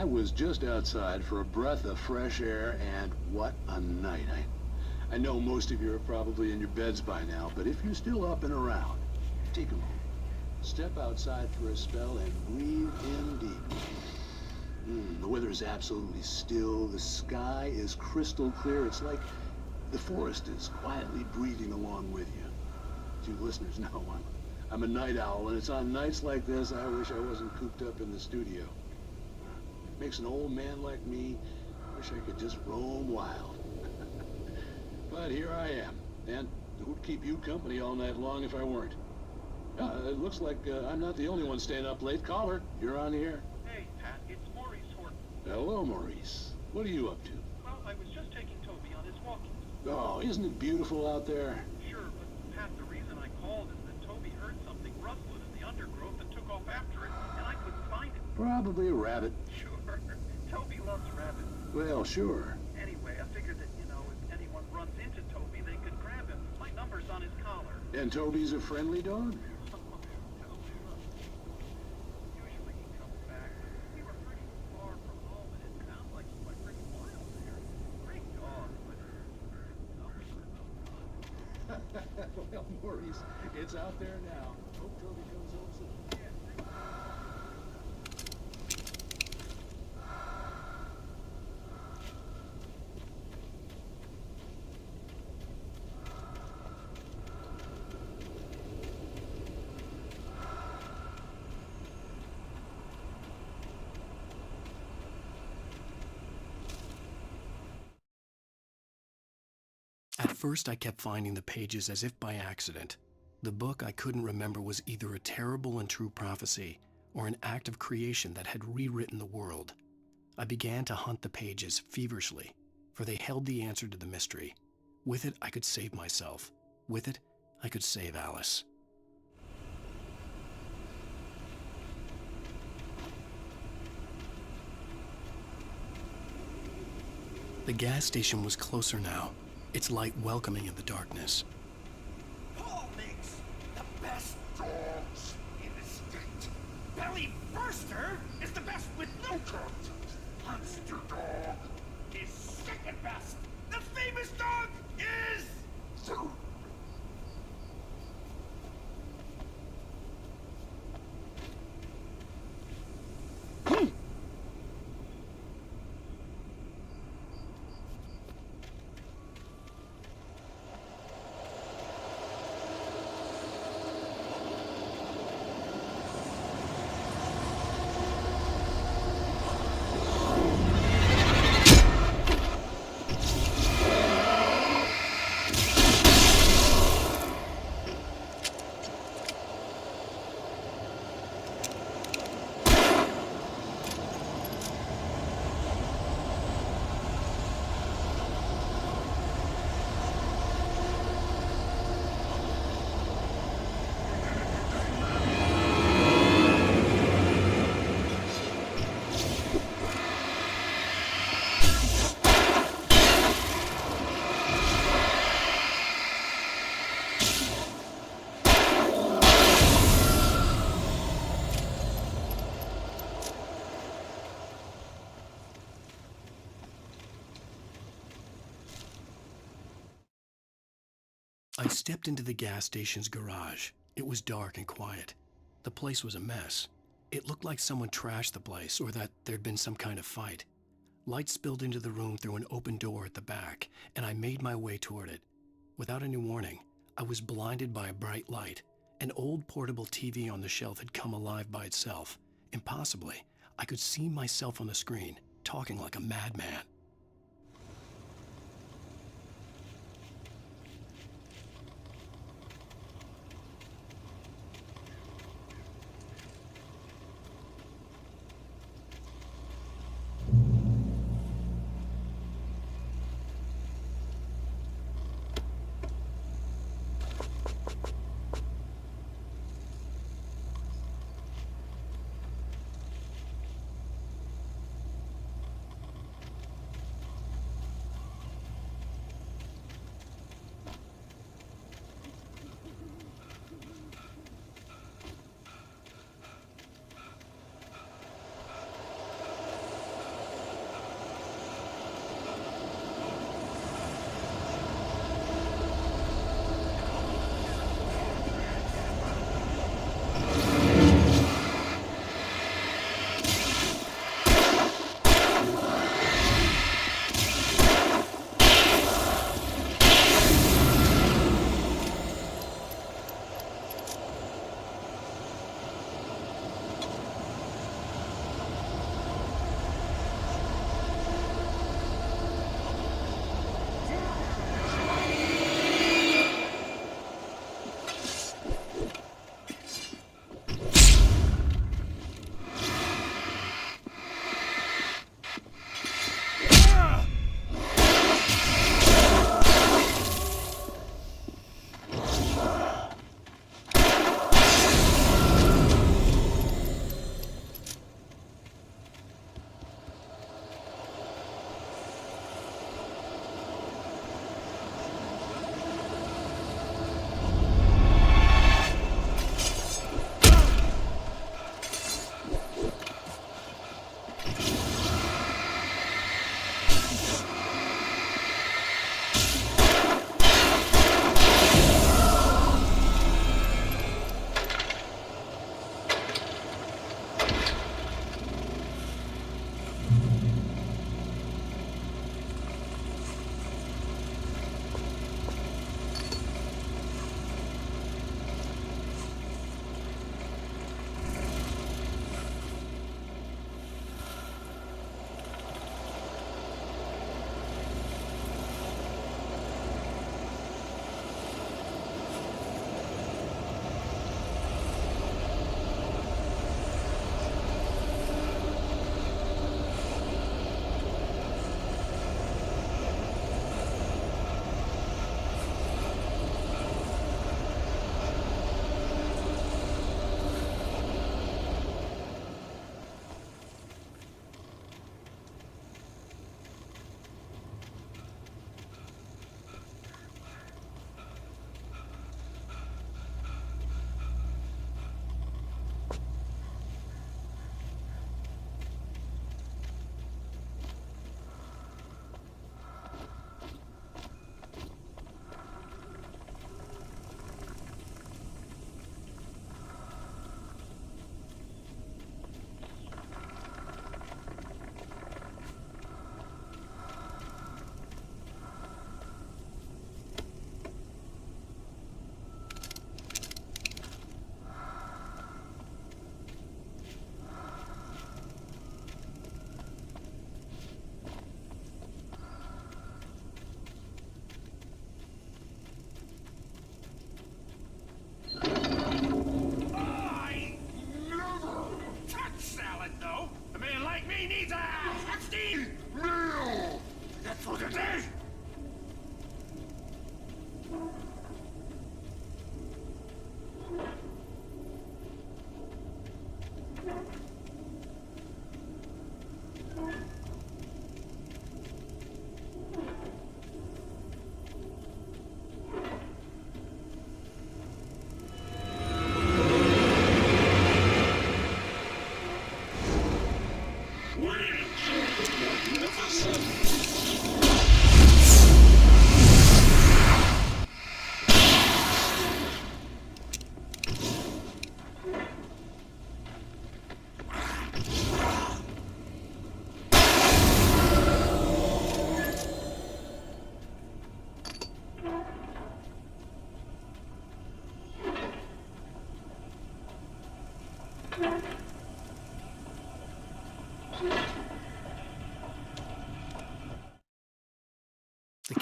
was just outside for a breath of fresh air, and what a night. I know most of you are probably in your beds by now, but if you're still up and around, take a moment. Step outside for a spell and breathe in deep. The weather is absolutely still. The sky is crystal clear. It's like the forest is quietly breathing along with you. As you listeners know, I'm a night owl, and it's on nights like this I wish I wasn't cooped up in the studio. Makes an old man like me wish I could just roam wild. But here I am, and who'd keep you company all night long if I weren't? It looks like I'm not the only one staying up late. Caller, you're on the air. Hey, Pat, it's Maurice Horton. Hello, Maurice. What are you up to? Well, I was just taking Toby on his walking. Oh, isn't it beautiful out there? Sure, but Pat, the reason I called is that Toby heard something rustling in the undergrowth and took off after it, and I couldn't find it. Probably a rabbit. Sure. Toby loves rabbits. Well, sure. Anyway, I figured that, if anyone runs into Toby, they could grab him. My number's on his collar. And Toby's a friendly dog? Usually he comes back, but we were pretty far from home, and it sounds like he went pretty wild there. Great dog, but numbers are no good. Well, Maurice, it's out there now. Hope Toby comes home soon. At first, I kept finding the pages as if by accident. The book I couldn't remember was either a terrible and true prophecy or an act of creation that had rewritten the world. I began to hunt the pages feverishly, for they held the answer to the mystery. With it, I could save myself. With it, I could save Alice. The gas station was closer now, its light welcoming in the darkness. Paul makes the best dogs in the state. Belly Burster is the best with no coat. Monster Dog is second best. The famous dog is... I stepped into the gas station's garage. It was dark and quiet. The place was a mess. It looked like someone trashed the place or that there'd been some kind of fight. Light spilled into the room through an open door at the back, and I made my way toward it. Without any warning, I was blinded by a bright light. An old portable TV on the shelf had come alive by itself. Impossibly, I could see myself on the screen, talking like a madman.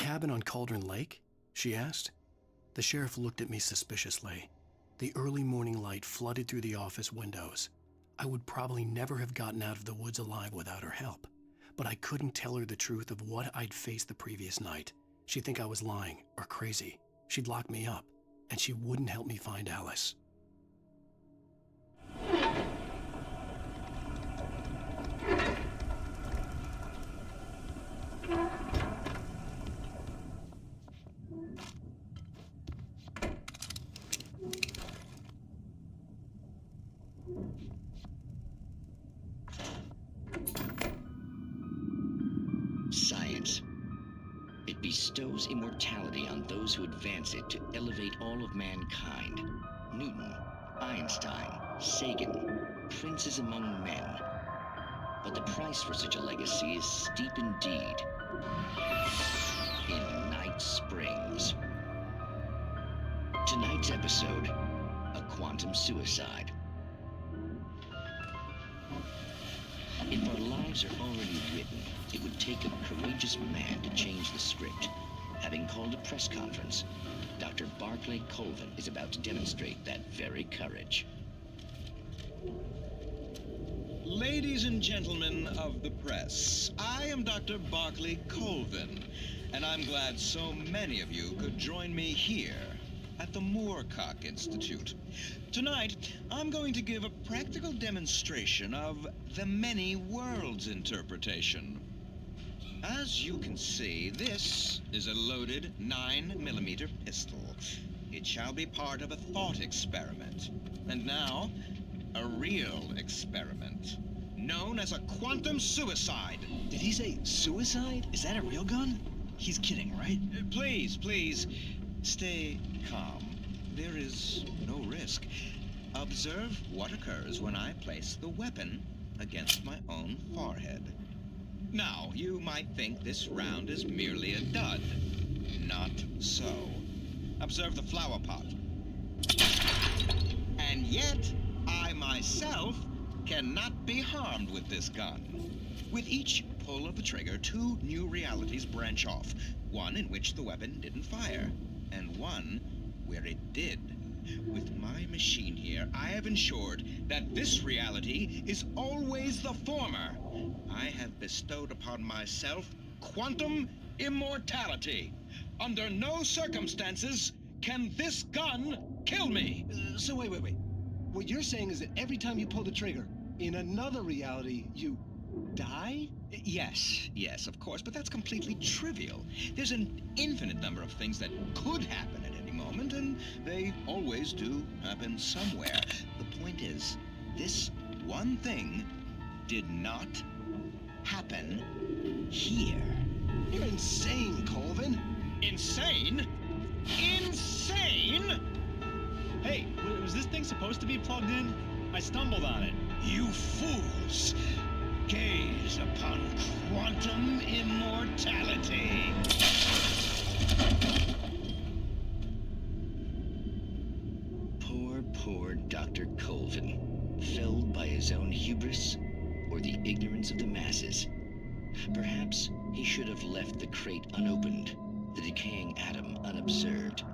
cabin on Cauldron Lake? She asked. The sheriff looked at me suspiciously. The early morning light flooded through the office windows. I would probably never have gotten out of the woods alive without her help, but I couldn't tell her the truth of what I'd faced the previous night. She'd think I was lying or crazy. She'd lock me up, and she wouldn't help me find Alice. Science. It bestows immortality on those who advance it to elevate all of mankind. Newton, Einstein, Sagan, princes among men. But the price for such a legacy is steep indeed. In Night Springs. Tonight's episode, a quantum suicide. If our lives are already written, it would take a courageous man to change the script. Having called a press conference, Dr. Barclay Colvin is about to demonstrate that very courage. Ladies and gentlemen of the press, I am Dr. Barclay Colvin, and I'm glad so many of you could join me here at the Moorcock Institute. Tonight, I'm going to give a practical demonstration of the many worlds interpretation. As you can see, this is a loaded 9mm pistol. It shall be part of a thought experiment. And now, a real experiment, known as a quantum suicide. Did he say suicide? Is that a real gun? He's kidding, right? Please, stay calm. There is no risk. Observe what occurs when I place the weapon against my own forehead. Now, you might think this round is merely a dud. Not so. Observe the flower pot. And yet, I myself cannot be harmed with this gun. With each pull of the trigger, two new realities branch off. One in which the weapon didn't fire, and one where it did. With my machine here, I have ensured that this reality is always the former. I have bestowed upon myself quantum immortality. Under no circumstances can this gun kill me. So wait. What you're saying is that every time you pull the trigger, in another reality, you die? Yes, of course, but that's completely trivial. There's an infinite number of things that could happen at any moment, and they always do happen somewhere. The point is, this one thing did not happen here. You're insane, Colvin. Insane? Insane? Hey, was this thing supposed to be plugged in? I stumbled on it. You fools! Gaze upon quantum immortality. Poor Dr. Colvin, felled by his own hubris or the ignorance of the masses. Perhaps he should have left the crate unopened, the decaying atom unobserved.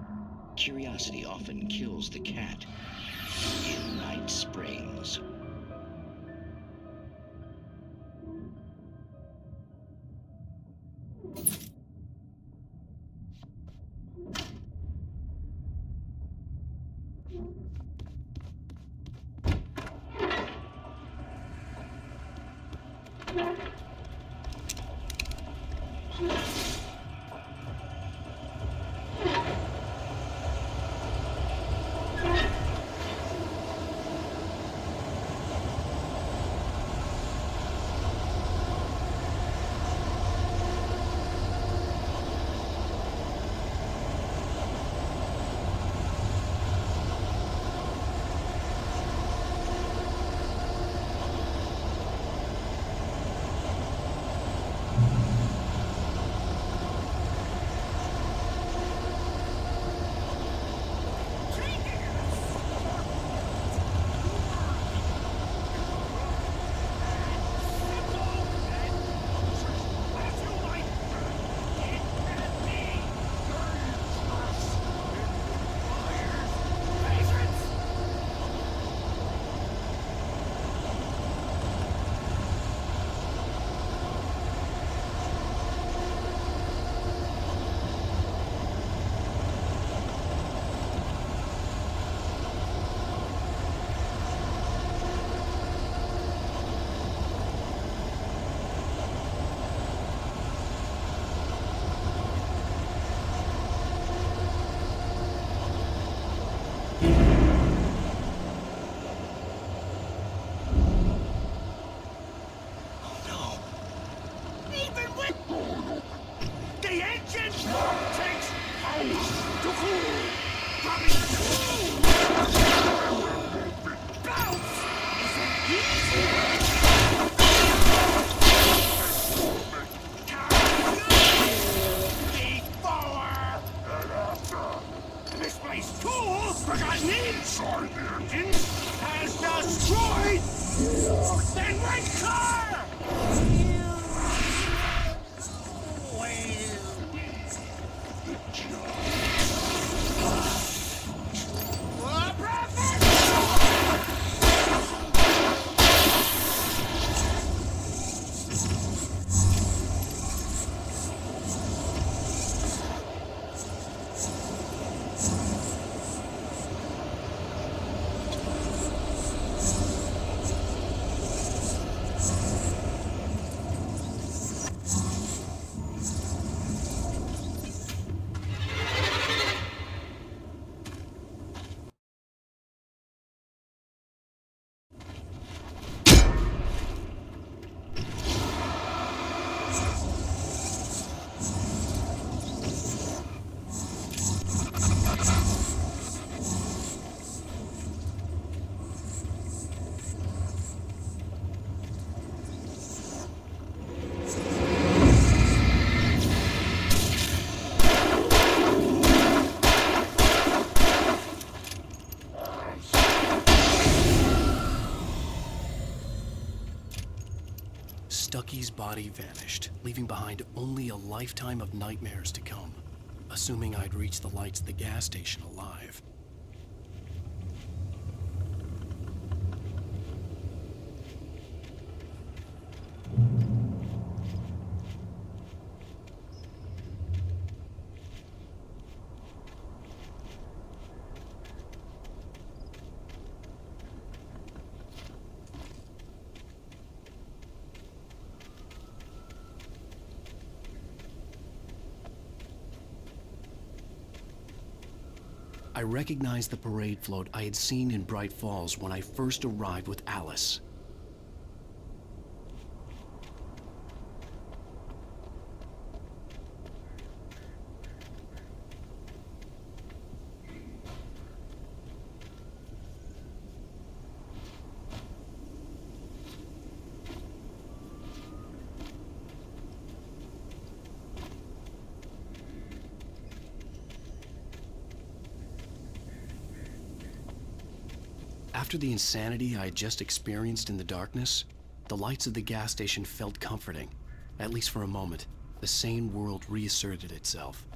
Curiosity often kills the cat. In Night Springs. forgotten engine has destroyed the red car! Stucky's body vanished, leaving behind only a lifetime of nightmares to come, assuming I'd reached the lights of the gas station alive. I recognized the parade float I had seen in Bright Falls when I first arrived with Alice. After the insanity I had just experienced in the darkness, the lights of the gas station felt comforting. At least for a moment, the sane world reasserted itself.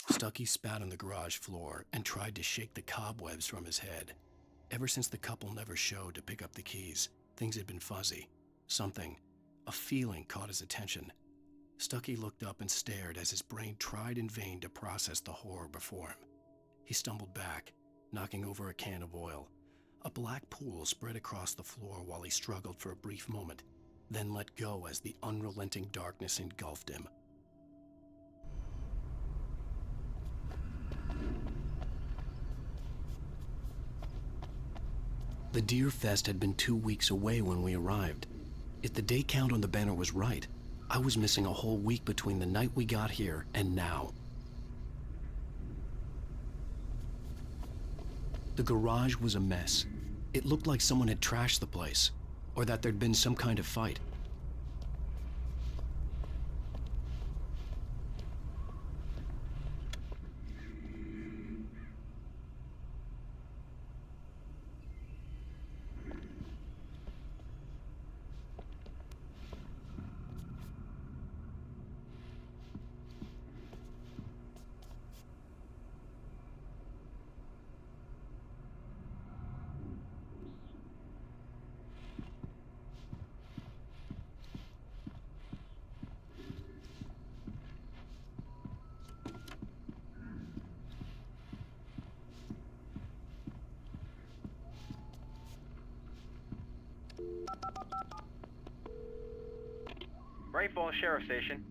Stucky spat on the garage floor and tried to shake the cobwebs from his head. Ever since the couple never showed to pick up the keys, things had been fuzzy. Something, a feeling, caught his attention. Stucky looked up and stared as his brain tried in vain to process the horror before him. He stumbled back, knocking over a can of oil. A black pool spread across the floor while he struggled for a brief moment, then let go as the unrelenting darkness engulfed him. The Deer Fest had been 2 weeks away when we arrived. If the day count on the banner was right, I was missing a whole week between the night we got here and now. The garage was a mess. It looked like someone had trashed the place, or that there'd been some kind of fight. Bright Falls Sheriff Station.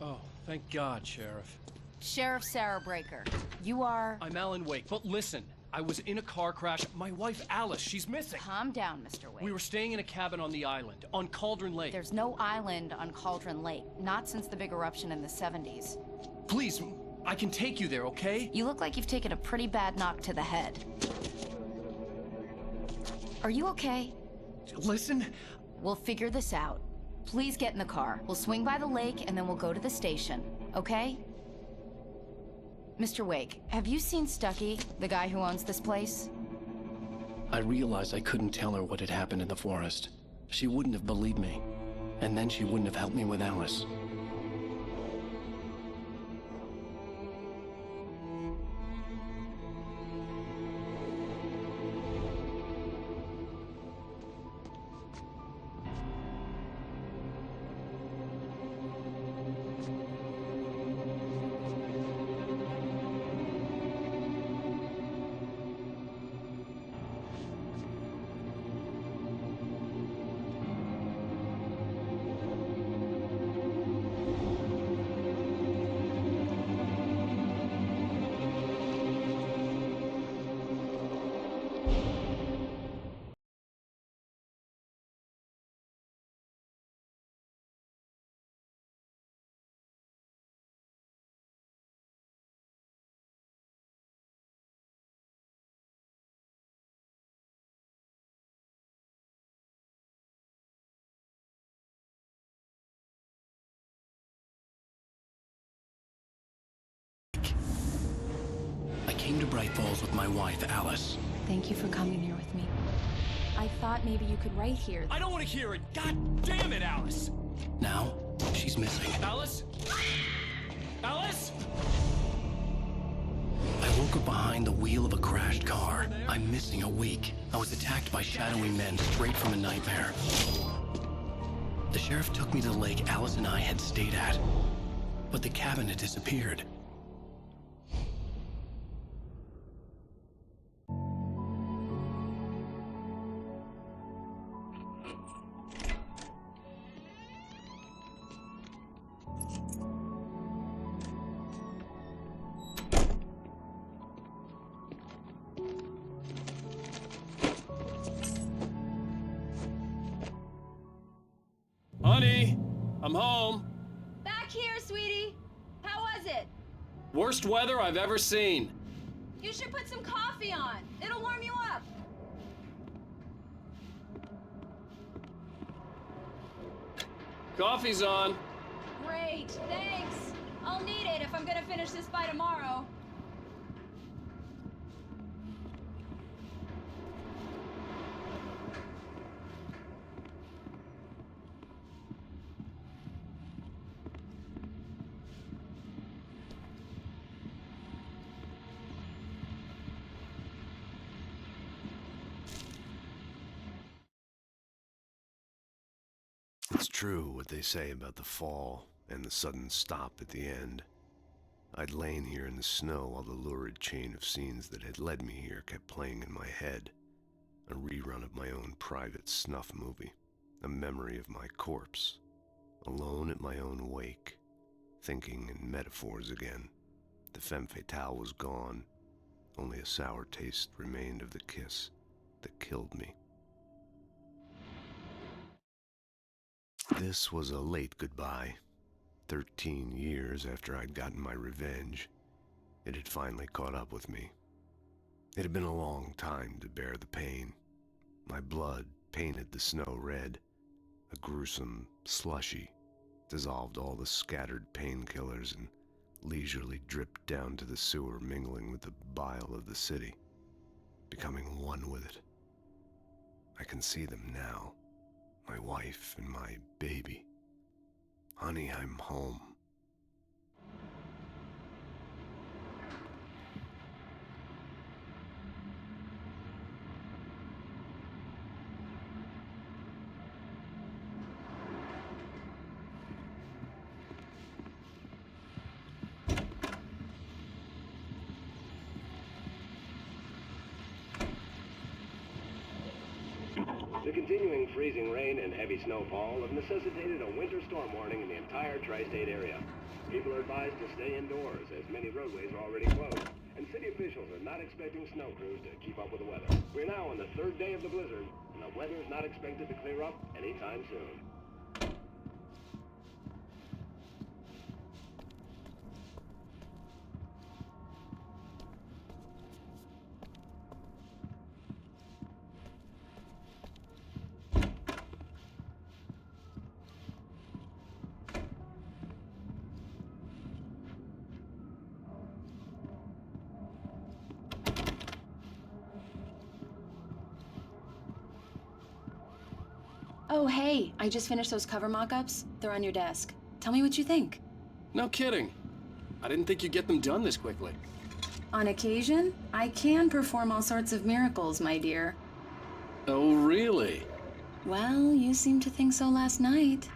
Oh, thank God, Sheriff. Sheriff Sarah Breaker, you are... I'm Alan Wake, but listen. I was in a car crash. My wife, Alice, she's missing. Calm down, Mr. Wake. We were staying in a cabin on the island, on Cauldron Lake. There's no island on Cauldron Lake, not since the big eruption in the 70s. Please, I can take you there, okay? You look like you've taken a pretty bad knock to the head. Are you okay? Listen. We'll figure this out. Please get in the car. We'll swing by the lake and then we'll go to the station, okay? Mr. Wake, have you seen Stucky, the guy who owns this place? I realized I couldn't tell her what had happened in the forest. She wouldn't have believed me. And then she wouldn't have helped me with Alice. I came to Bright Falls with my wife, Alice. Thank you for coming here with me. I thought maybe you could write here. I don't want to hear it. God damn it, Alice. Now, she's missing. Alice? Alice? I woke up behind the wheel of a crashed car. I'm missing a week. I was attacked by shadowy men straight from a nightmare. The sheriff took me to the lake Alice and I had stayed at. But the cabin had disappeared. Honey, I'm home. Back here, sweetie. How was it? Worst weather I've ever seen. You should put some coffee on. It'll warm you up. Coffee's on. Great, thanks. I'll need it if I'm gonna finish this by tomorrow. It's true what they say about the fall and the sudden stop at the end. I'd lain here in the snow while the lurid chain of scenes that had led me here kept playing in my head. A rerun of my own private snuff movie. A memory of my corpse. Alone at my own wake. Thinking in metaphors again. The femme fatale was gone. Only a sour taste remained of the kiss that killed me. This was a late goodbye. 13 years after I'd gotten my revenge, it had finally caught up with me. It had been a long time to bear the pain. My blood painted the snow red. A gruesome slushy dissolved all the scattered painkillers and leisurely dripped down to the sewer, mingling with the bile of the city, becoming one with it. I can see them now. My wife and my baby. Honey, I'm home. The continuing freezing rain and heavy snowfall have necessitated a winter storm warning in the entire tri-state area. People are advised to stay indoors as many roadways are already closed. and city officials are not expecting snow crews to keep up with the weather. We're now on the 3rd day of the blizzard, and the weather is not expected to clear up anytime soon. Oh, hey, I just finished those cover mock-ups. They're on your desk. Tell me what you think. No kidding. I didn't think you'd get them done this quickly. On occasion, I can perform all sorts of miracles, my dear. Oh, really? Well, you seemed to think so last night.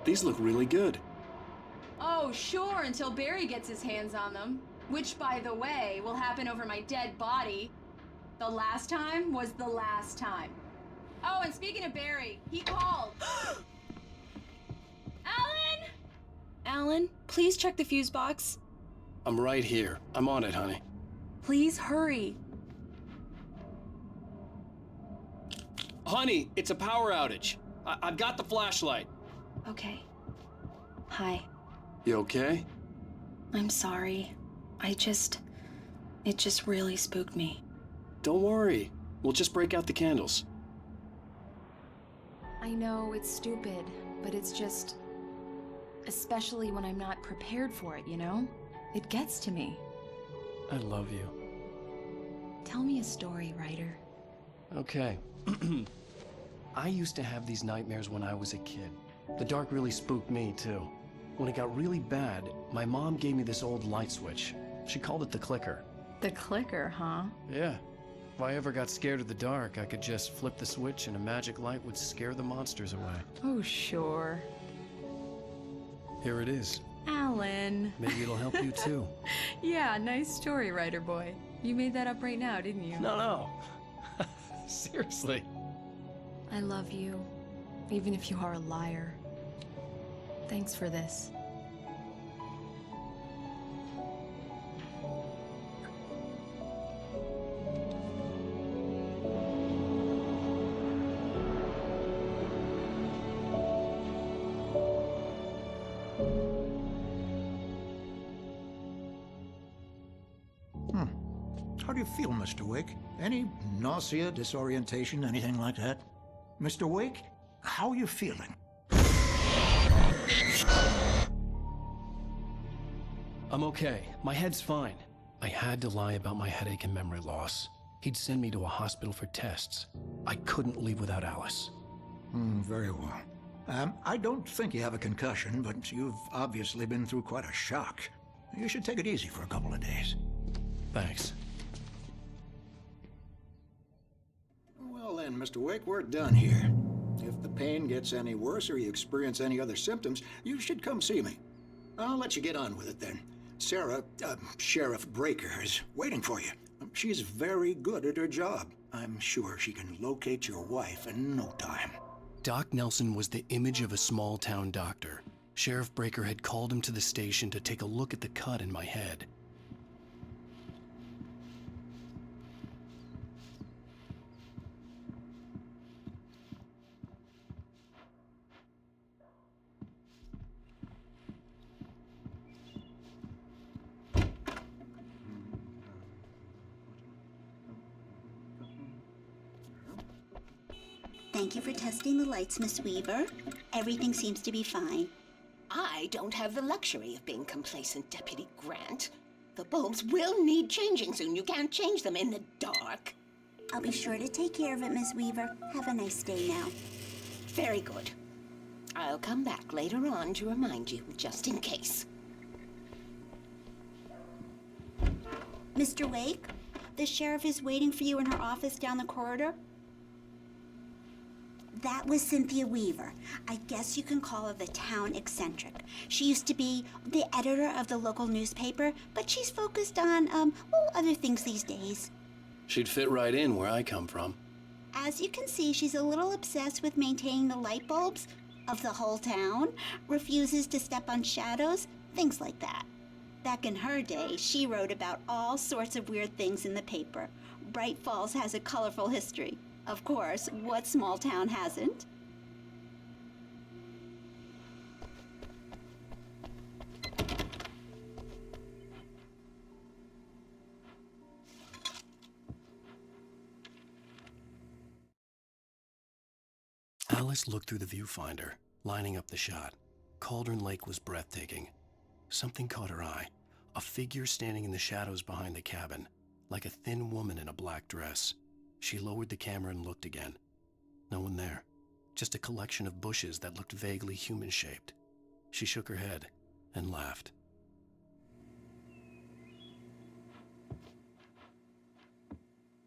These look really good. Oh, sure, until Barry gets his hands on them. Which, by the way, will happen over my dead body. The last time was the last time. Oh, and speaking of Barry, he called. Alan! Alan, please check the fuse box. I'm right here. I'm on it, honey. Please hurry. Honey, it's a power outage. I've got the flashlight. Okay. Hi. You okay? I'm sorry. It just really spooked me. Don't worry. We'll just break out the candles. I know it's stupid, but it's just... especially when I'm not prepared for it, you know? It gets to me. I love you. Tell me a story, writer. Okay. I used to have these nightmares when I was a kid. The dark really spooked me, too. When it got really bad, my mom gave me this old light switch. She called it the clicker. The clicker, huh? Yeah. If I ever got scared of the dark, I could just flip the switch and a magic light would scare the monsters away. Oh, sure. Here it is. Alan. Maybe it'll help you, too. Yeah, nice story, writer boy. You made that up right now, didn't you? No. Seriously. I love you, even if you are a liar. Thanks for this. How do you feel, Mr. Wake? Any nausea, disorientation, anything like that? Mr. Wake, how are you feeling? I'm okay. My head's fine. I had to lie about my headache and memory loss. He'd send me to a hospital for tests. I couldn't leave without Alice. Very well. I don't think you have a concussion, but you've obviously been through quite a shock. You should take it easy for a couple of days. Thanks. Well then, Mr. Wake, we're done here. If the pain gets any worse or you experience any other symptoms, you should come see me. I'll let you get on with it then. Sarah, Sheriff Breaker, is waiting for you. She's very good at her job. I'm sure she can locate your wife in no time. Doc Nelson was the image of a small-town doctor. Sheriff Breaker had called him to the station to take a look at the cut in my head. Thank you for testing the lights, Miss Weaver. Everything seems to be fine. I don't have the luxury of being complacent, Deputy Grant. The bulbs will need changing soon. You can't change them in the dark. I'll be sure to take care of it, Miss Weaver. Have a nice day now. Very good. I'll come back later on to remind you, just in case. Mr. Wake, the sheriff is waiting for you in her office down the corridor. That was Cynthia Weaver. I guess you can call her the town eccentric. She used to be the editor of the local newspaper, but she's focused on, other things these days. She'd fit right in where I come from. As you can see, she's a little obsessed with maintaining the light bulbs of the whole town, refuses to step on shadows, things like that. Back in her day, she wrote about all sorts of weird things in the paper. Bright Falls has a colorful history. Of course, what small town hasn't? Alice looked through the viewfinder, lining up the shot. Cauldron Lake was breathtaking. Something caught her eye. A figure standing in the shadows behind the cabin, like a thin woman in a black dress. She lowered the camera and looked again. No one there. Just a collection of bushes that looked vaguely human-shaped. She shook her head and laughed.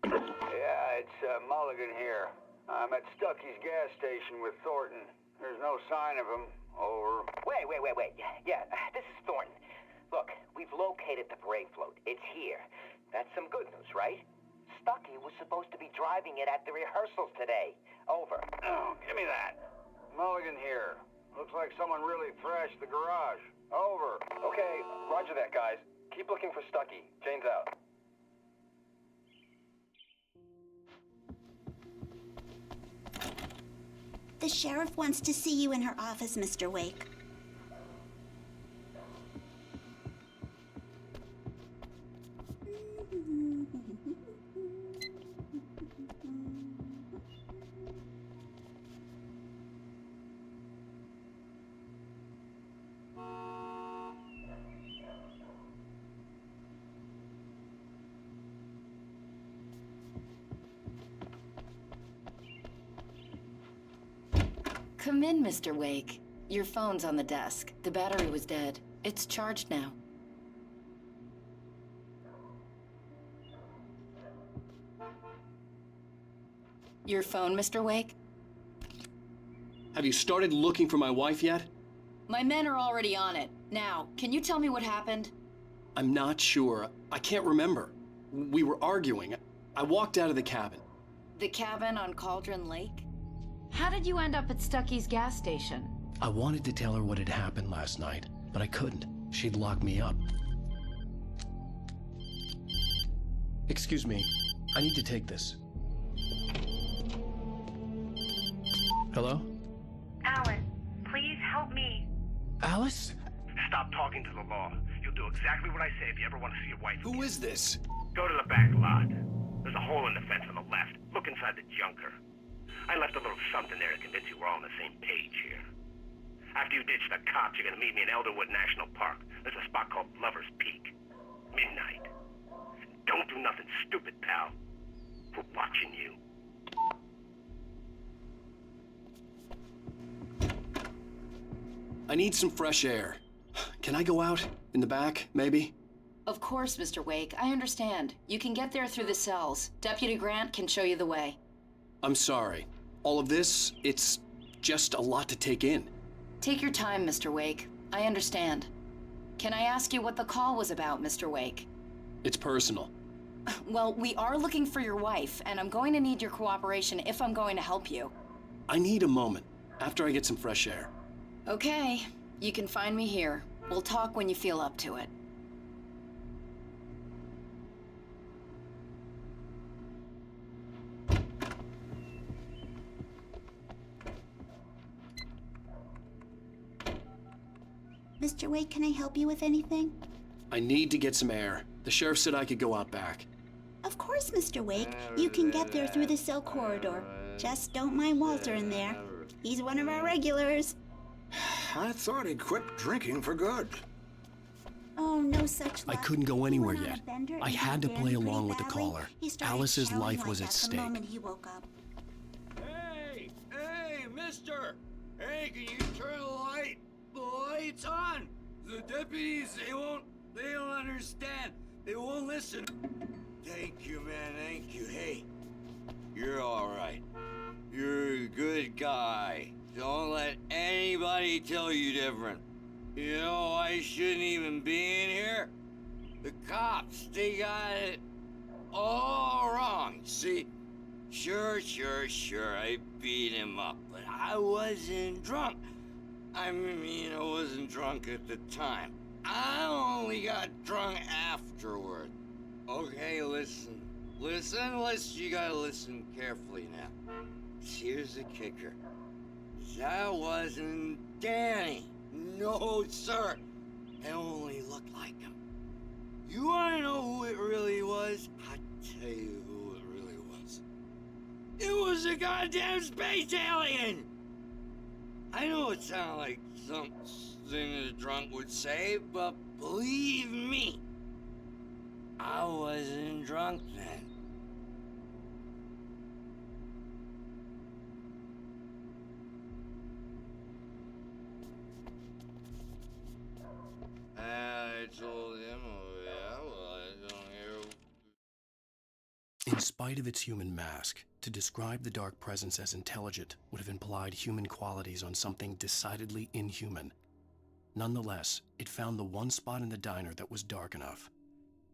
Yeah, it's Mulligan here. I'm at Stucky's gas station with Thornton. There's no sign of him. Over. Wait. Yeah, this is Thornton. Look, we've located the parade float. It's here. That's some good news, right? Stucky was supposed to be driving it at the rehearsals today. Over. Oh, give me that. Mulligan here. Looks like someone really thrashed the garage. Over. Okay, roger that, guys. Keep looking for Stucky. Jane's out. The sheriff wants to see you in her office, Mr. Wake. Come in, Mr. Wake. Your phone's on the desk. The battery was dead. It's charged now. Your phone, Mr. Wake? Have you started looking for my wife yet? My men are already on it. Now, can you tell me what happened? I'm not sure. I can't remember. We were arguing. I walked out of the cabin. The cabin on Cauldron Lake? How did you end up at Stucky's gas station? I wanted to tell her what had happened last night, but I couldn't. She'd lock me up. Excuse me. I need to take this. Hello? Alan, please help me. Alice? Stop talking to the law. You'll do exactly what I say if you ever want to see your wife again. Who is this? Go to the back lot. There's a hole in the fence on the left. Look inside the junker. I left a little something there to convince you we're all on the same page here. After you ditch the cops, you're gonna meet me in Elderwood National Park. There's a spot called Lover's Peak. Midnight. Don't do nothing stupid, pal. We're watching you. I need some fresh air. Can I go out? In the back, maybe? Of course, Mr. Wake. I understand. You can get there through the cells. Deputy Grant can show you the way. I'm sorry. All of this, it's just a lot to take in. Take your time, Mr. Wake. I understand. Can I ask you what the call was about, Mr. Wake? It's personal. Well, we are looking for your wife, and I'm going to need your cooperation if I'm going to help you. I need a moment, after I get some fresh air. Okay. You can find me here. We'll talk when you feel up to it. Mr. Wake, can I help you with anything? I need to get some air. The sheriff said I could go out back. Of course, Mr. Wake. You can get there through the cell corridor. Just don't mind Walter in there. He's one of our regulars. I thought he'd quit drinking for good. Oh, no such luck. I couldn't go anywhere He went on yet. a bender I and had to down play Danny along Creek with the Valley. caller. He started Alice's shouting life like was that at the stake. moment he woke up. Hey, mister! Hey, can you turn the light? The light's on! The deputies, they don't understand. They won't listen. Thank you, man, thank you. Hey, you're all right. You're a good guy. Don't let anybody tell you different. You know, I shouldn't even be in here. The cops, they got it all wrong. See, sure, I beat him up, but I wasn't drunk. I mean, I wasn't drunk at the time. I only got drunk afterward. Okay, listen, you gotta listen carefully now. Here's the kicker. That wasn't Danny. No, sir. It only looked like him. You wanna know who it really was? I'll tell you who it really was. It was a goddamn space alien! I know it sounded like something a drunk would say, but believe me, I wasn't drunk then. I told him, oh yeah, well, I don't hear. In spite of its human mask, to describe the dark presence as intelligent would have implied human qualities on something decidedly inhuman. Nonetheless, it found the one spot in the diner that was dark enough.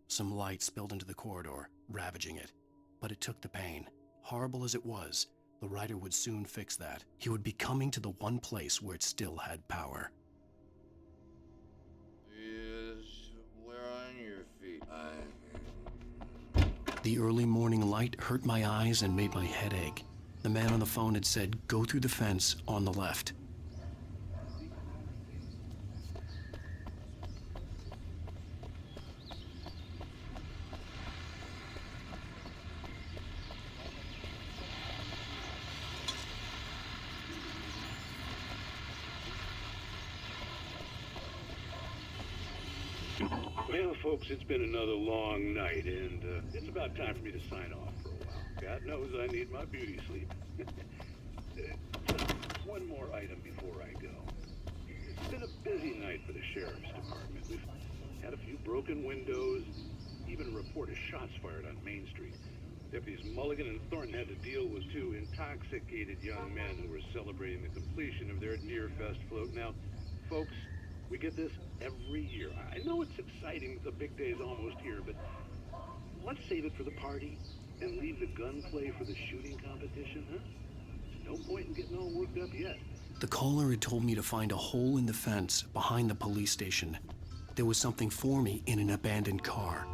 Some light spilled into the corridor, ravaging it. But it took the pain. Horrible as it was, the writer would soon fix that. He would be coming to the one place where it still had power. Yes, we're on your feet. The early morning light hurt my eyes and made my head ache. The man on the phone had said, "Go through the fence on the left." Well, folks, it's been another long night, and it's about time for me to sign off for a while. God knows I need my beauty sleep. Just one more item before I go. It's been a busy night for the Sheriff's Department. We've had a few broken windows, even a report of shots fired on Main Street. Deputies Mulligan and Thornton had to deal with two intoxicated young men who were celebrating the completion of their Deer Fest float. Now, folks, we get this every year. I know it's exciting, the big day's almost here, but let's save it for the party and leave the gunplay for the shooting competition, huh? No point in getting all worked up yet. The caller had told me to find a hole in the fence behind the police station. There was something for me in an abandoned car.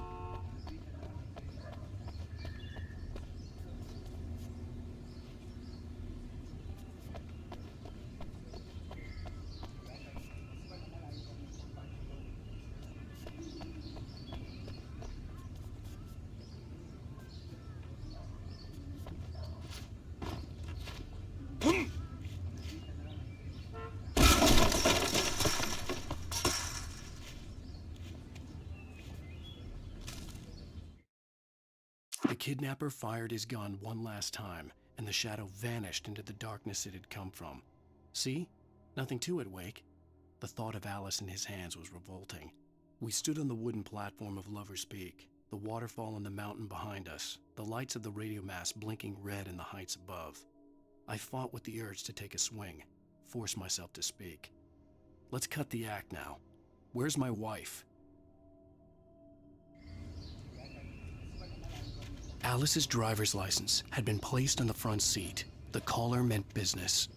The kidnapper fired his gun one last time, and the shadow vanished into the darkness it had come from. See? Nothing to it, Wake. The thought of Alice in his hands was revolting. We stood on the wooden platform of Lover's Peak, the waterfall on the mountain behind us, the lights of the radio mast blinking red in the heights above. I fought with the urge to take a swing, force myself to speak. Let's cut the act now. Where's my wife? Alice's driver's license had been placed on the front seat. The caller meant business.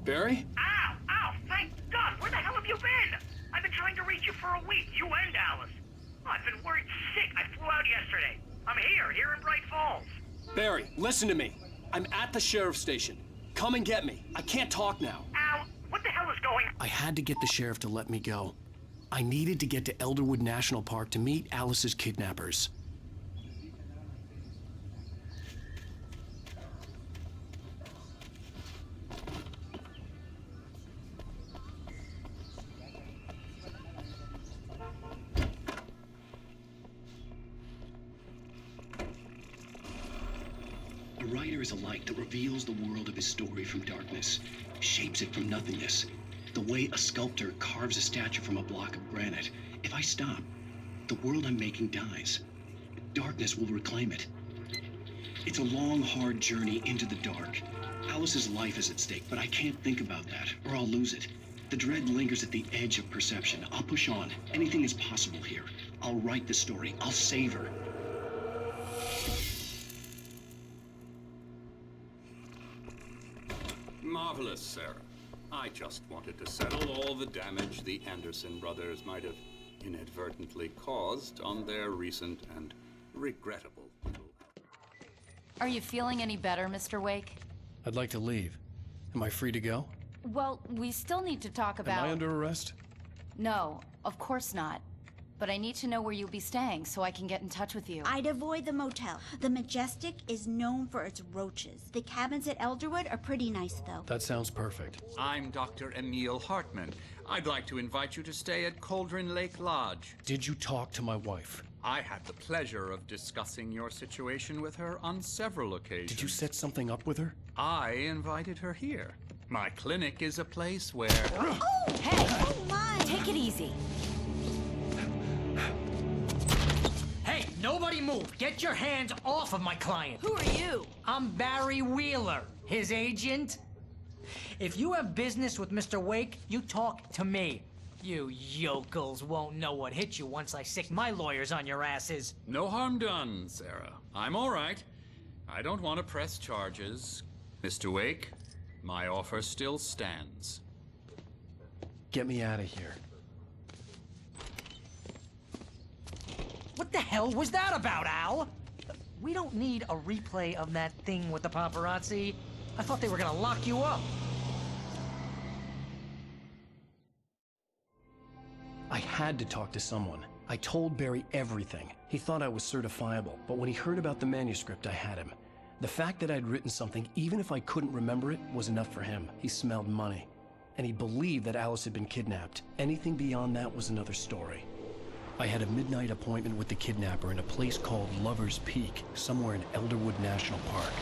Barry? Ow! Thank God! Where the hell have you been? I've been trying to reach you for a week, you and Alice. I've been worried sick. I flew out yesterday. I'm here in Bright Falls. Barry, listen to me. I'm at the sheriff's station. Come and get me. I can't talk now. Al, what the hell is going on? I had to get the sheriff to let me go. I needed to get to Elderwood National Park to meet Alice's kidnappers. writer is a light that reveals the world of his story from darkness, shapes it from nothingness. The way a sculptor carves a statue from a block of granite. If I stop, the world I'm making dies. Darkness will reclaim it. It's a long, hard journey into the dark. Alice's life is at stake, but I can't think about that, or I'll lose it. The dread lingers at the edge of perception. I'll push on. Anything is possible here. I'll write the story. I'll save her. Marvelous, Sarah. I just wanted to settle all the damage the Anderson brothers might have inadvertently caused on their recent and regrettable little... Are you feeling any better, Mr. Wake? I'd like to leave. Am I free to go? Well, we still need to talk about... Am I under arrest? No, of course not. But I need to know where you'll be staying so I can get in touch with you. I'd avoid the motel. The Majestic is known for its roaches. The cabins at Elderwood are pretty nice, though. That sounds perfect. I'm Dr. Emil Hartman. I'd like to invite you to stay at Cauldron Lake Lodge. Did you talk to my wife? I had the pleasure of discussing your situation with her on several occasions. Did you set something up with her? I invited her here. My clinic is a place where... Oh, hey! Oh, my! Take it easy. Hey, nobody move! Get your hands off of my client! Who are you? I'm Barry Wheeler, his agent. If you have business with Mr. Wake, you talk to me. You yokels won't know what hit you once I sick my lawyers on your asses. No harm done, Sarah. I'm all right. I don't want to press charges. Mr. Wake, my offer still stands. Get me out of here. What the hell was that about, Al? We don't need a replay of that thing with the paparazzi. I thought they were gonna lock you up. I had to talk to someone. I told Barry everything. He thought I was certifiable, but when he heard about the manuscript, I had him. The fact that I'd written something, even if I couldn't remember it, was enough for him. He smelled money. And he believed that Alice had been kidnapped. Anything beyond that was another story. I had a midnight appointment with the kidnapper in a place called Lover's Peak, somewhere in Elderwood National Park.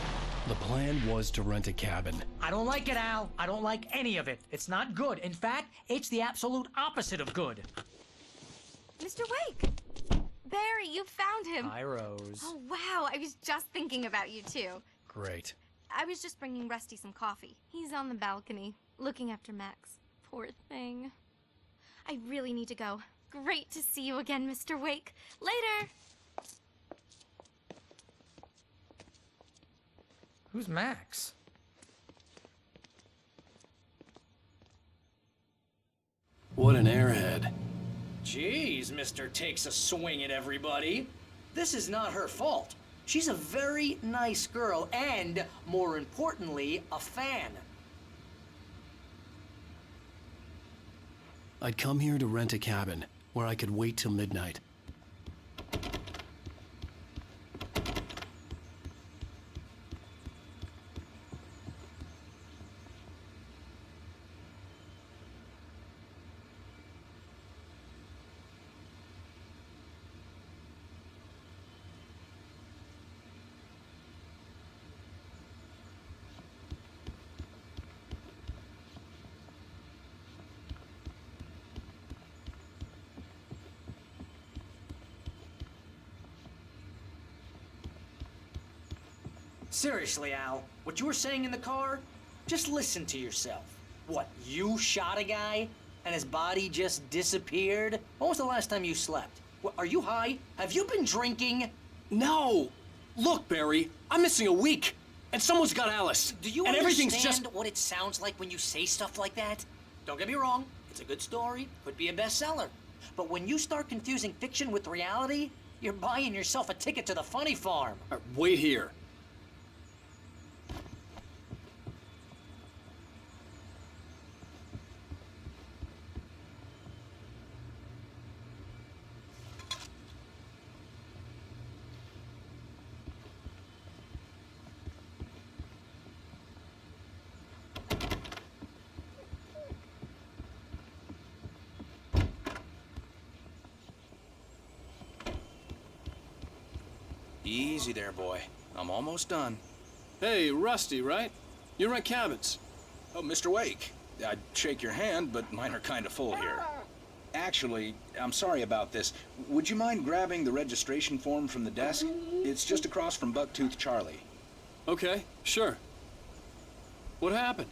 The plan was to rent a cabin. I don't like it, Al. I don't like any of it. It's not good. In fact, it's the absolute opposite of good. Mr. Wake! Barry, you found him. Hi, Rose. Oh, wow. I was just thinking about you, too. Great. I was just bringing Rusty some coffee. He's on the balcony, looking after Max. Poor thing. I really need to go. Great to see you again, Mr. Wake. Later! Who's Max? What an airhead. Jeez, Mr. Takes a swing at everybody. This is not her fault. She's a very nice girl and, more importantly, a fan. I'd come here to rent a cabin, where I could wait till midnight. Seriously, Al, what you were saying in the car? Just listen to yourself. What, you shot a guy and his body just disappeared? When was the last time you slept? What, are you high? Have you been drinking? No! Look, Barry, I'm missing a week, and someone's got Alice. Do you and understand everything's just... what it sounds like when you say stuff like that? Don't get me wrong, it's a good story, could be a bestseller. But when you start confusing fiction with reality, you're buying yourself a ticket to the funny farm. Wait here. Easy there, boy. I'm almost done. Hey, Rusty, right? You rent cabins. Oh, Mr. Wake. I'd shake your hand, but mine are kind of full here. Actually, I'm sorry about this. Would you mind grabbing the registration form from the desk? It's just across from Bucktooth Charlie. Okay, sure. What happened?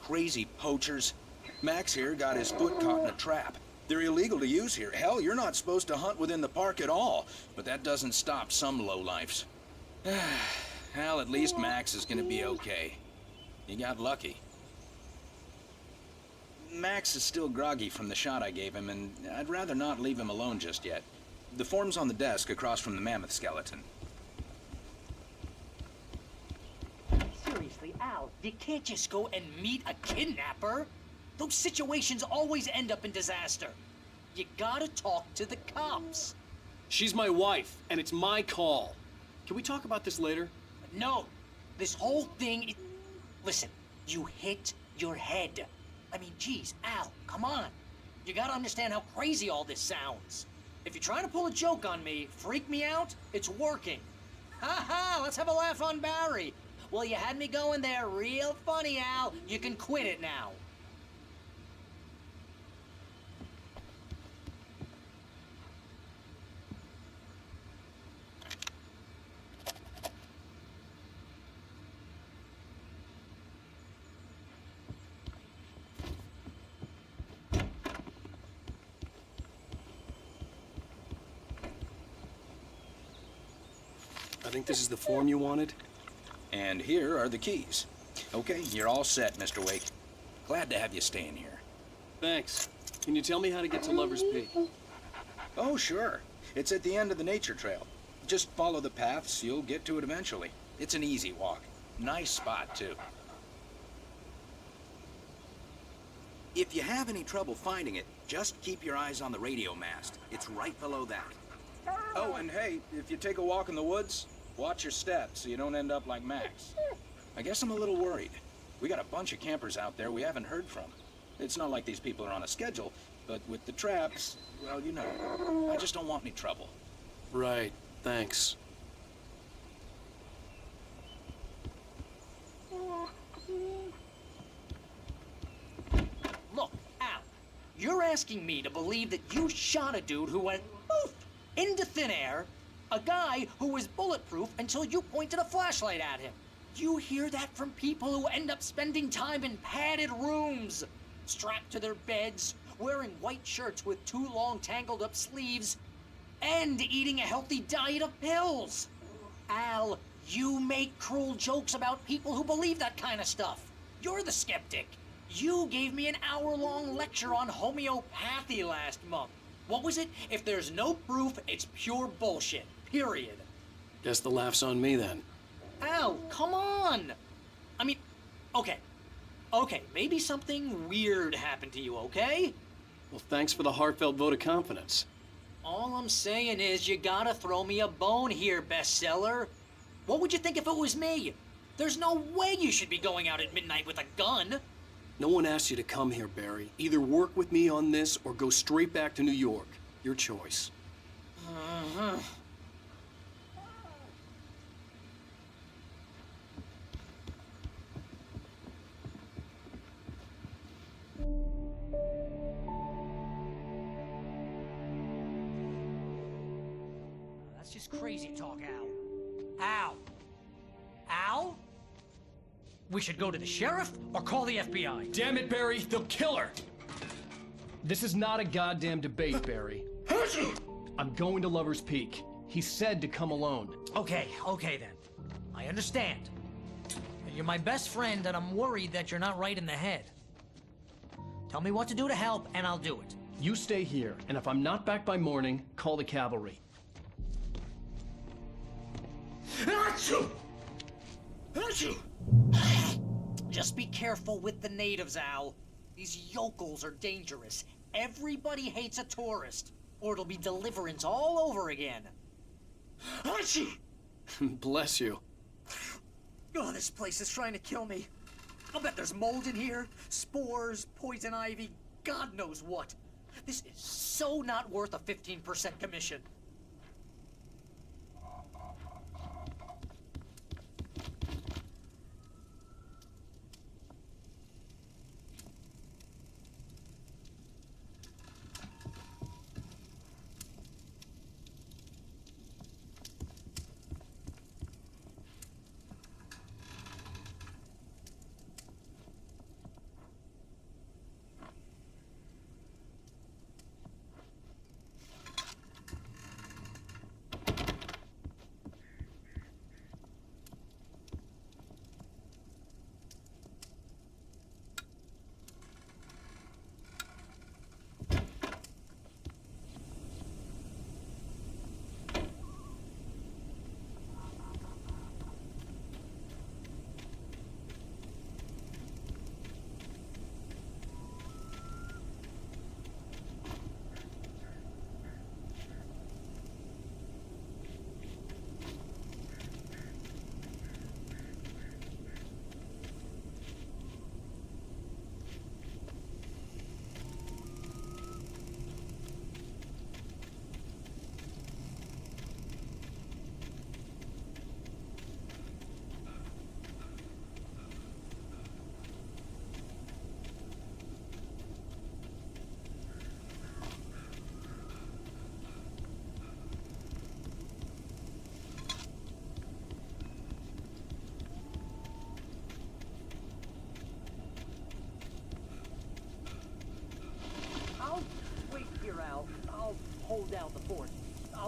Crazy poachers. Max here got his foot caught in a trap. They're illegal to use here. Hell, you're not supposed to hunt within the park at all. But that doesn't stop some lowlifes. Well, at least Max is gonna be okay. He got lucky. Max is still groggy from the shot I gave him, and I'd rather not leave him alone just yet. The form's on the desk across from the mammoth skeleton. Seriously, Al, you can't just go and meet a kidnapper. Those situations always end up in disaster. You gotta talk to the cops. She's my wife, and it's my call. Can we talk about this later? No, this whole thing is... Listen, you hit your head. I mean, geez, Al, come on. You gotta understand how crazy all this sounds. If you're trying to pull a joke on me, freak me out, it's working. Ha ha, let's have a laugh on Barry. Well, you had me going there real funny, Al. You can quit it now. I think this is the form you wanted. And here are the keys. Okay, you're all set, Mr. Wake. Glad to have you staying here. Thanks. Can you tell me how to get to Lover's Peak? Oh, sure. It's at the end of the nature trail. Just follow the paths, you'll get to it eventually. It's an easy walk. Nice spot, too. If you have any trouble finding it, just keep your eyes on the radio mast. It's right below that. Oh, and hey, if you take a walk in the woods, watch your steps so you don't end up like Max. I guess I'm a little worried. We got a bunch of campers out there we haven't heard from. It's not like these people are on a schedule, but with the traps, well, you know, I just don't want any trouble. Right, thanks. Look, Al, you're asking me to believe that you shot a dude who went poof into thin air, a guy who was bulletproof until you pointed a flashlight at him. You hear that from people who end up spending time in padded rooms, strapped to their beds, wearing white shirts with too long tangled up sleeves, and eating a healthy diet of pills. Al, you make cruel jokes about people who believe that kind of stuff. You're the skeptic. You gave me an hour-long lecture on homeopathy last month. What was it? If there's no proof, it's pure bullshit. Period. Guess the laugh's on me then. Al, come on! I mean, okay, maybe something weird happened to you, okay? Well, thanks for the heartfelt vote of confidence. All I'm saying is you gotta throw me a bone here, bestseller. What would you think if it was me? There's no way you should be going out at midnight with a gun. No one asked you to come here, Barry. Either work with me on this or go straight back to New York. Your choice. Uh-huh. That's just crazy talk, Al. Al? Al? We should go to the sheriff or call the FBI. Damn it, Barry, they'll kill her! This is not a goddamn debate, Barry. I'm going to Lover's Peak. He said to come alone. Okay then. I understand. You're my best friend, and I'm worried that you're not right in the head. Tell me what to do to help, and I'll do it. You stay here, and if I'm not back by morning, call the cavalry. Achoo! Achoo! Just be careful with the natives, Al. These yokels are dangerous. Everybody hates a tourist, or it'll be Deliverance all over again. Achoo! Bless you. Oh, this place is trying to kill me. I'll bet there's mold in here, spores, poison ivy, God knows what. This is so not worth a 15% commission.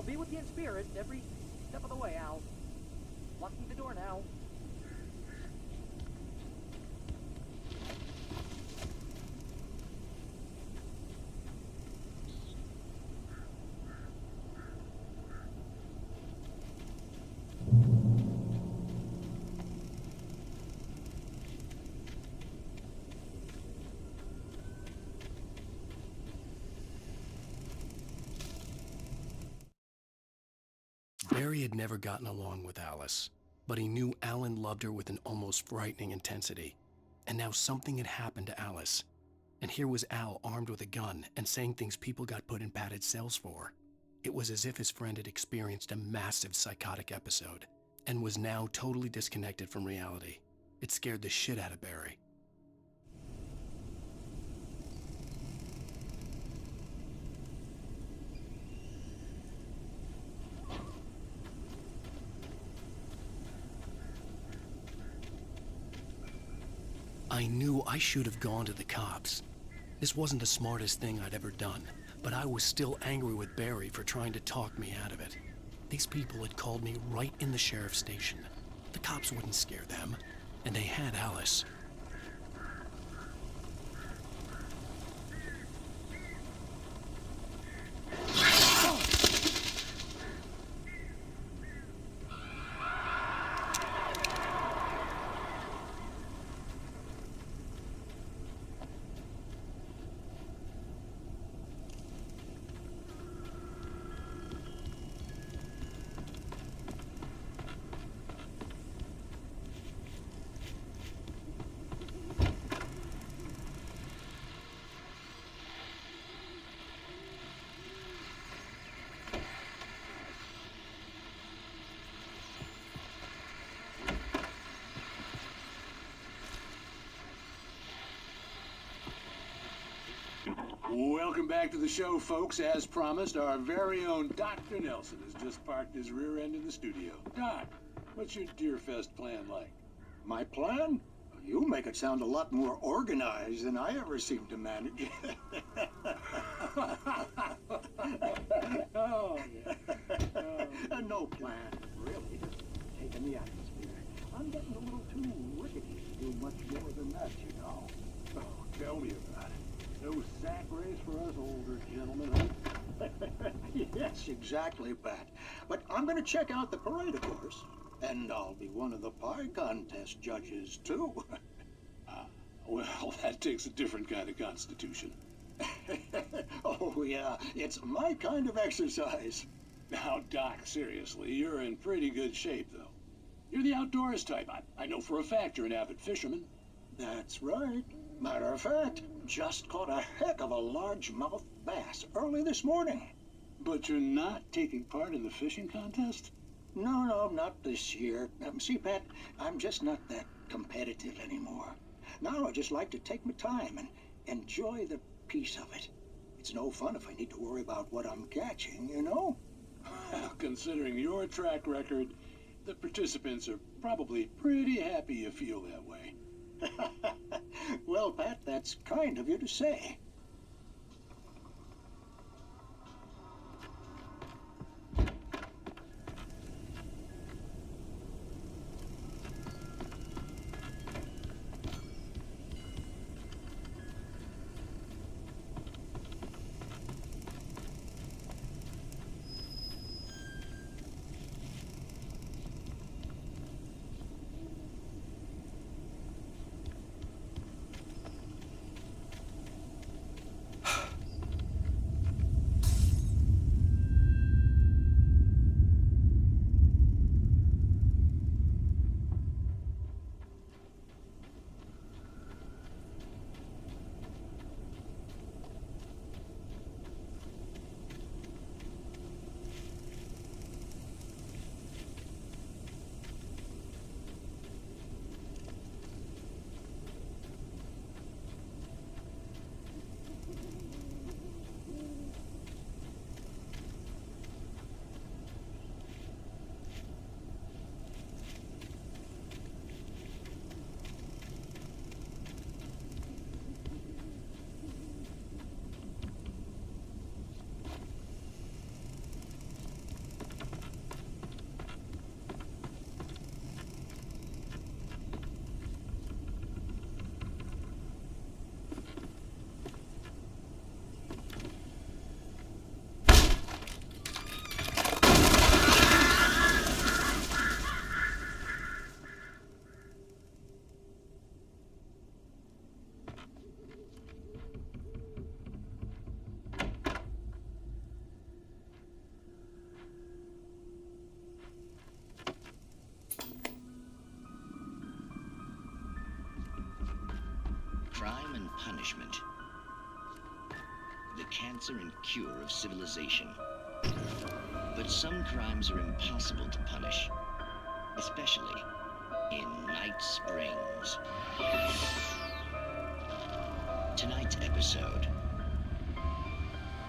I'll be with you in spirit every step of the way, Al. Locking the door now. Barry had never gotten along with Alice, but he knew Alan loved her with an almost frightening intensity. And now something had happened to Alice. And here was Al armed with a gun and saying things people got put in padded cells for. It was as if his friend had experienced a massive psychotic episode and was now totally disconnected from reality. It scared the shit out of Barry. I knew I should have gone to the cops. This wasn't the smartest thing I'd ever done, but I was still angry with Barry for trying to talk me out of it. These people had called me right in the sheriff's station. The cops wouldn't scare them, and they had Alice. Welcome back to the show, folks. As promised, our very own Dr. Nelson has just parked his rear end in the studio. Doc, what's your Deerfest plan like? My plan? You make it sound a lot more organized than I ever seem to manage. Oh, yeah. No plan, really. Just taking the atmosphere. I'm getting a little too rickety to do much more than that, you know. Oh, tell me about it. No sack race for us older gentlemen, huh? Yes, exactly, Pat. But I'm going to check out the parade, of course. And I'll be one of the pie contest judges, too. Well, that takes a different kind of constitution. Oh, yeah. It's my kind of exercise. Now, Doc, seriously, you're in pretty good shape, though. You're the outdoors type. I know for a fact you're an avid fisherman. That's right. Matter of fact, just caught a heck of a largemouth bass early this morning. But you're not taking part in the fishing contest? No, not this year. See, Pat, I'm just not that competitive anymore. Now I just like to take my time and enjoy the peace of it. It's no fun if I need to worry about what I'm catching, you know? Well, considering your track record, the participants are probably pretty happy you feel that way. Well, Pat, that's kind of you to say. punishment. The cancer and cure of civilization. But some crimes are impossible to punish, especially in Night Springs. Tonight's episode,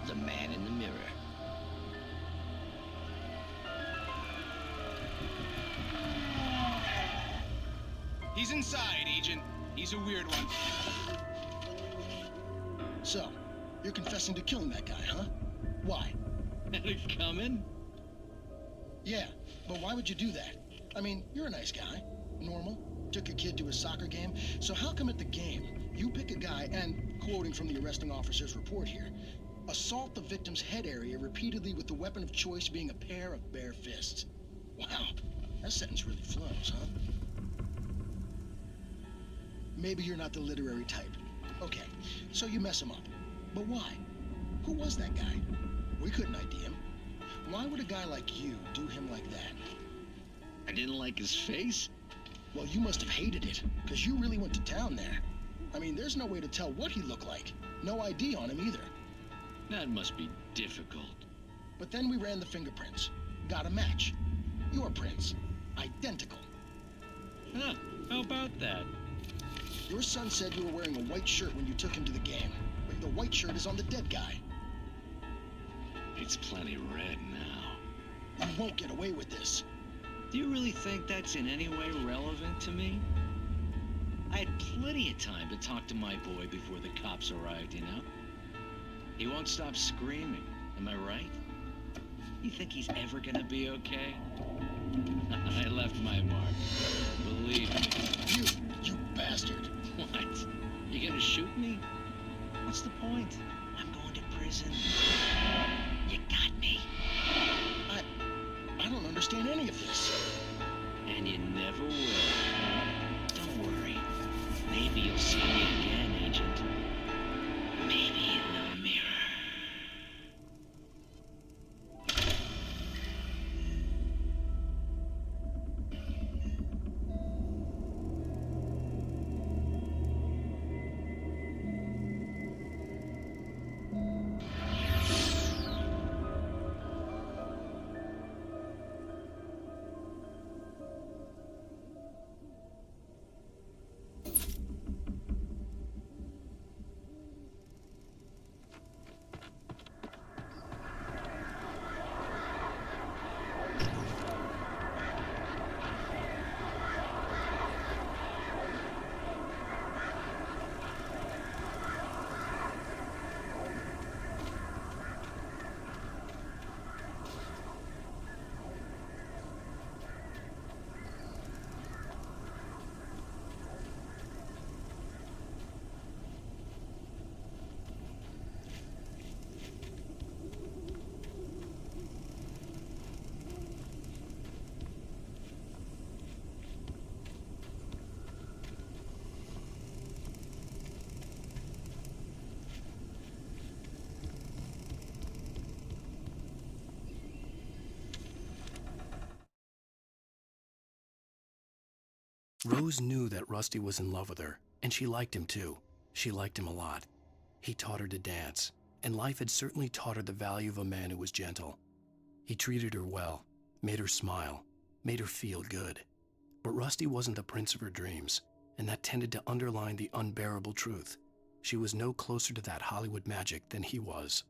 The Man in the Mirror. He's inside, Agent. He's a weird one. So, you're confessing to killing that guy, huh? Why? Had it coming? Yeah, but why would you do that? I mean, you're a nice guy. Normal. Took your kid to a soccer game. So how come at the game, you pick a guy and, quoting from the arresting officer's report here, assault the victim's head area repeatedly with the weapon of choice being a pair of bare fists? Wow, that sentence really flows, huh? Maybe you're not the literary type. Okay, so you mess him up. But why? Who was that guy? We couldn't ID him. Why would a guy like you do him like that? I didn't like his face? Well, you must have hated it, because you really went to town there. I mean, there's no way to tell what he looked like. No ID on him either. That must be difficult. But then we ran the fingerprints. Got a match. Your prints. Identical. Huh, how about that? Your son said you were wearing a white shirt when you took him to the game. But the white shirt is on the dead guy. It's plenty red now. You won't get away with this. Do you really think that's in any way relevant to me? I had plenty of time to talk to my boy before the cops arrived, you know? He won't stop screaming, am I right? You think he's ever gonna be okay? I left my mark. Believe me. You bastard. What? You gonna shoot me? What's the point? I'm going to prison. You got me. I don't understand any of this. And you never will. Don't worry. Maybe you'll see me again, Agent. Maybe in the mirror. Rose knew that Rusty was in love with her, and she liked him too. She liked him a lot. He taught her to dance, and life had certainly taught her the value of a man who was gentle. He treated her well, made her smile, made her feel good. But Rusty wasn't the prince of her dreams, and that tended to underline the unbearable truth. She was no closer to that Hollywood magic than he was.